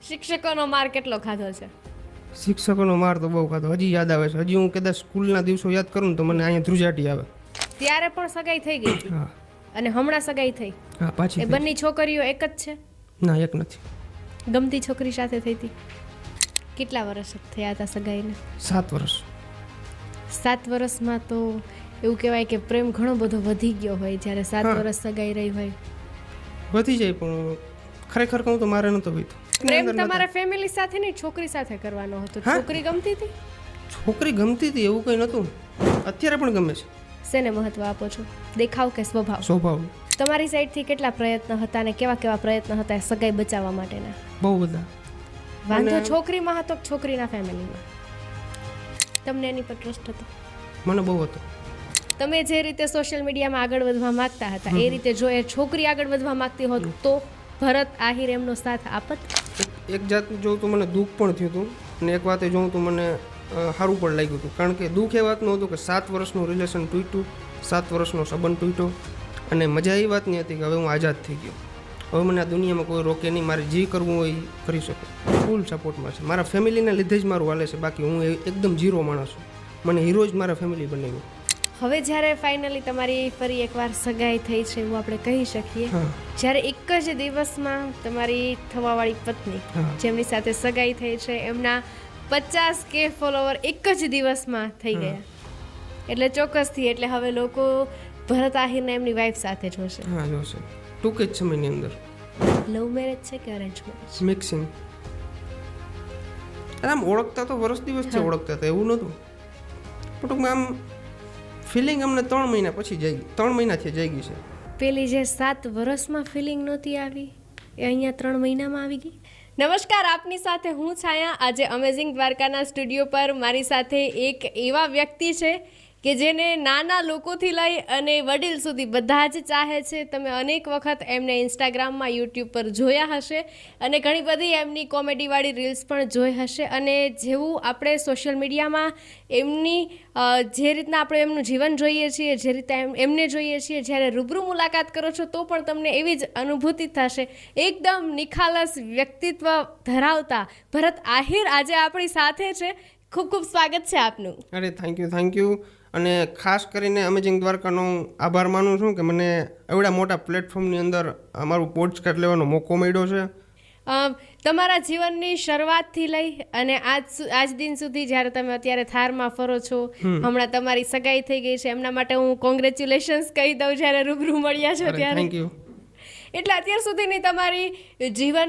શિક્ષકોનો માર કેટલો ખાધો છે? શિક્ષકોનો માર તો બહુ ખાધો, હજી યાદ આવે છે. હજી હું કદાચ સ્કૂલના દિવસો યાદ કરું ને તો મને અહીંયા ધ્રુજાટી આવે. ત્યારે પણ સગાઈ થઈ ગઈ હતી હા અને હમણાં સગાઈ થઈ. હા પાછી એ થઈ. બંને છોકરીઓ એક જ છે? ના એક નથી, ગમતી છોકરી સાથે થઈ હતી? કેટલા વર્ષ થયા હતા સગાઈને? 7 વર્ષ. 7 વર્ષમાં તો એવું કહેવાય કે પ્રેમ ઘણો બધો વધી ગયો હોય જ્યારે 7 હા. વર્ષ સગાઈ રહી હોય. વધી જાય પણ ખરેખર કહું તો મારે નહોતો વીતો. પ્રેમ તમારા ફેમિલી સાથે નહીં, છોકરી સાથે કરવાનો હતો. હા. છોકરી ગમતી હતી? છોકરી ગમતી હતી એવું કંઈ નહોતું, અત્યારે પણ ગમે છે. શેને મહત્વ આપો છો, દેખાવ કે સ્વભાવ? સ્વભાવ તમારી સાઈડથી કેટલા પ્રયત્ન હતા અને કેવા કેવા પ્રયત્ન હતા એ સગાઈ બચાવવા માટેના? બહુ બધા. વાંધો અને- છોકરીમાં હતો કે છોકરીના ફેમિલીમાં? તમને એની પર ટ્રસ્ટ હતો? મને બહુ હતો. તમે જે રીતે સોશિયલ મીડિયામાં આગળ વધવા માંગતા હતા એ રીતે જો એ છોકરી આગળ વધવા માંગતી હોત તો ભરત આહિર એમનો સાથ આપત? એક જાતનું જોઉં તો મને દુઃખ પણ થયું હતું અને એક વાતે જોઉં તો મને સારું પણ લાગ્યું હતું. કારણ કે દુઃખ એ વાતનું હતું કે 7 વર્ષનું રિલેશન તૂટ્યું, 7 વર્ષનો સંબંધ તૂટ્યો અને મજા એ વાતની હતી કે હવે હું આઝાદ થઈ ગયો. હવે મને આ દુનિયામાં કોઈ રોકે નહીં, મારે જે કરવું હોય એ કરી શકું. ફૂલ સપોર્ટમાં છે, મારા ફેમિલીના લીધે જ મારું હાલે છે, બાકી હું એકદમ ઝીરો માણસ છું. મને હીરો જ મારા ફેમિલી બનાવ્યું. હવે જ્યારે ફાઇનલી તમારી ફરી એકવાર સગાઈ થઈ છે એવું આપણે કહી શકીએ, હા જ્યારે એક જ દિવસમાં તમારી થવાવાળી પત્ની હા. જેમની સાથે સગાઈ થઈ છે એમના 50K ફોલોવર એક જ દિવસમાં થઈ ગયા, એટલે ચોક્કસથી એટલે હવે લોકો ભરત આહિરને એમની વાઈફ સાથે જોશે. હા જોશે ટૂંક જ સમયની અંદર. લવ મેરેજ છે કે અરેન્જ મેરેજ? મિક્સિંગ. આમ ઓળખતા તો વર્ષ દિવસથી હા. ઓળખતા હતા એવું નહોતું, પણ ટૂંકમાં આમ ફિલિંગ અમને 3 મહિના પછી જાગી, 3 મહિનાથી જાગી છે. પેલી જે 7 વર્ષમાં ફિલિંગ નહોતી આવી એ અહીંયા 3 મહિનામાં આવી ગઈ. નમસ્કાર, આપની સાથે હું છાયા. આજે અમેઝિંગ દ્વારકાના સ્ટુડિયો પર મારી સાથે એક એવા વ્યક્તિ છે કે જેને નાના લોકોથી લઈ અને વડીલ સુધી બધા જ ચાહે છે. તમે અનેક વખત એમને ઇન્સ્ટાગ્રામમાં, યુટ્યુબ પર જોયા હશે અને ઘણી બધી એમની કોમેડીવાળી રીલ્સ પણ જોઈ હશે. અને જેવું આપણે સોશિયલ મીડિયામાં એમની જે રીતના આપણે એમનું જીવન જોઈએ છીએ, જે રીતે એમને જોઈએ છીએ, જ્યારે રૂબરૂ મુલાકાત કરો છો તો પણ તમને એવી જ અનુભૂતિ થશે. એકદમ નિખાલસ વ્યક્તિત્વ ધરાવતા ભરત આહિર આજે આપણી સાથે છે. ખૂબ ખૂબ સ્વાગત છે આપનું. અરે થેન્ક યુ. અને ખાસ કરીને અમેઝિંગ દ્વારકાનો આભાર માનું છું કે મને એવડા મોટા પ્લેટફોર્મની અંદર અમારું પોડકાસ્ટ લેવાનો મોકો મળ્યો છે. તમારા જીવનની શરૂઆતથી લઈ અને આજ દિન સુધી જ્યારે તમે અત્યારે થારમાં ફરો છો, હમણાં તમારી સગાઈ થઈ ગઈ છે, એમના માટે હું કોંગ્રેચ્યુલેશન્સ કહી દઉં જ્યારે રૂબરૂ મળ્યા છો ત્યારે. Thank you. એટલે અત્યાર સુધીની તમારી જીવન